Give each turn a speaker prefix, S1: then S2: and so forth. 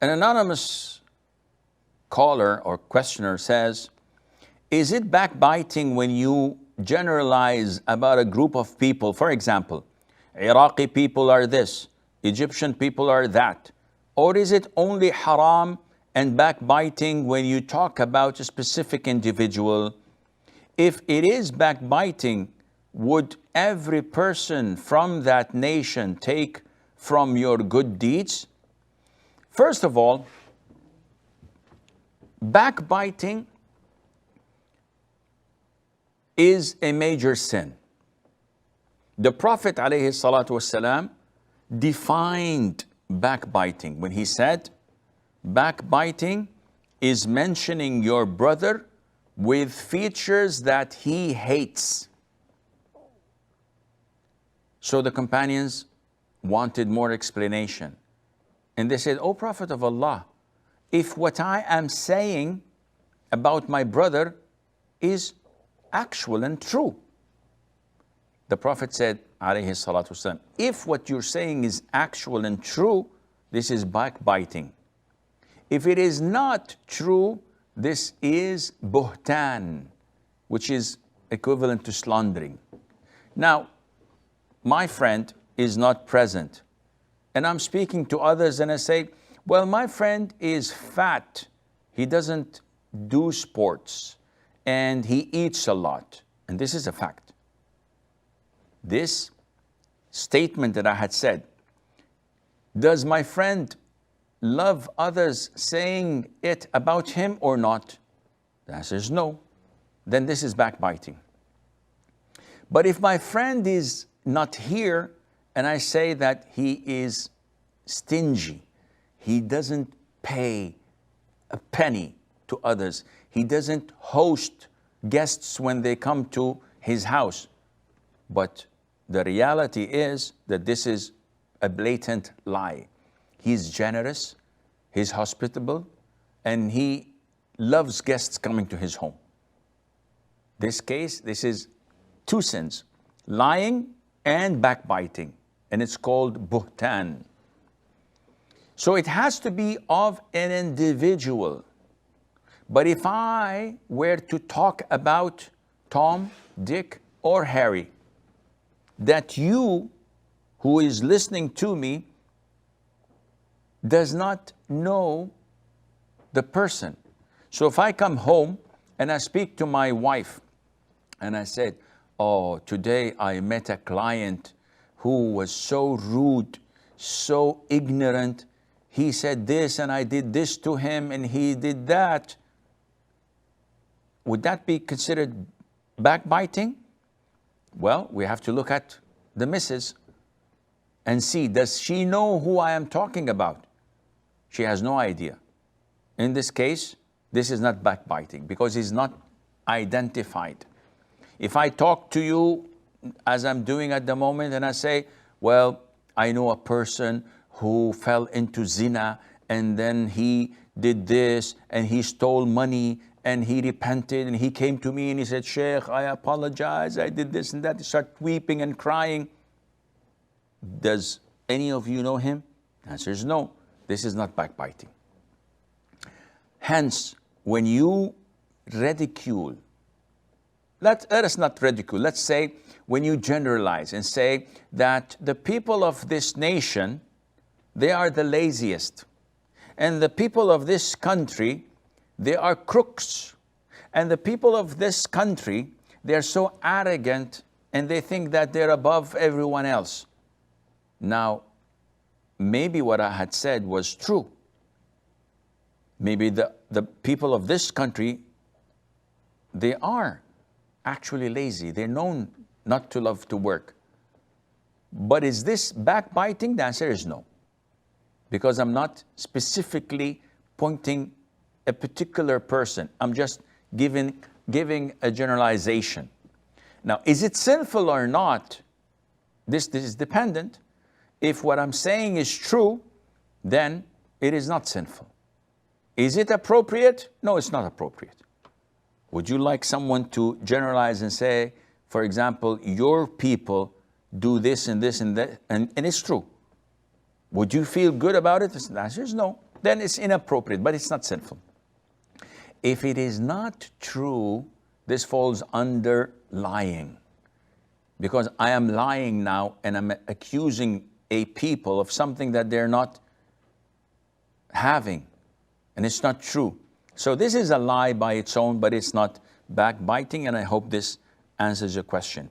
S1: An anonymous caller or questioner says, is it backbiting when you generalize about a group of people? For example, Iraqi people are this, Egyptian people are that. Or is it only haram and backbiting when you talk about a specific individual? If it is backbiting, would every person from that nation take from your good deeds? First of all, backbiting is a major sin. The Prophet ﷺ defined backbiting when he said, backbiting is mentioning your brother with features that he hates. So the companions wanted more explanation. And they said, O Prophet of Allah, if what I am saying about my brother is actual and true. The Prophet said, alayhi salatu wasalam, if what you're saying is actual and true, this is backbiting. If it is not true, this is buhtan, which is equivalent to slandering. Now, my friend is not present, and I'm speaking to others and I say, well, my friend is fat, he doesn't do sports, and he eats a lot. And this is a fact. This statement that I had said, does my friend love others saying it about him or not? The answer is no. Then this is backbiting. But if my friend is not here and I say that he is stingy, he doesn't pay a penny to others, he doesn't host guests when they come to his house, but the reality is that this is a blatant lie. He's generous, he's hospitable, and he loves guests coming to his home. This case, this is two sins, lying and backbiting, and it's called buhtan. So it has to be of an individual. But if I were to talk about Tom, Dick, or Harry, that you, who is listening to me, does not know the person. So if I come home and I speak to my wife and I said, oh, today I met a client who was so rude, so ignorant. He said this and I did this to him and he did that. Would that be considered backbiting? Well, we have to look at the missus and see, does she know who I am talking about? She has no idea. In this case, this is not backbiting because he's not identified. If I talk to you as I'm doing at the moment and I say, well, I know a person who fell into zina and then he did this and he stole money and he repented and he came to me and he said, Sheikh, I apologize, I did this and that. He started weeping and crying. Does any of you know him? The answer is no. This is not backbiting. Hence, when you ridicule, let us not ridicule, let's say when you generalize and say that the people of this nation, they are the laziest, and the people of this country, they are crooks, and the people of this country, they're so arrogant and they think that they're above everyone else. Now, maybe what I had said was true. Maybe the people of this country, they are actually lazy. They're known not to love to work. But is this backbiting? The answer is no. Because I'm not specifically pointing a particular person. I'm just giving a generalization. Now, is it sinful or not? This is dependent. If what I'm saying is true, then it is not sinful. Is it appropriate? No, it's not appropriate. Would you like someone to generalize and say, for example, your people do this and this and that, and it's true? Would you feel good about it? The answer is no. then it's inappropriate, but it's not sinful. If it is not true, this falls under lying. Because I am lying now and I'm accusing a people of something that they're not having. And it's not true. So this is a lie by its own, but it's not backbiting, and I hope this answers your question.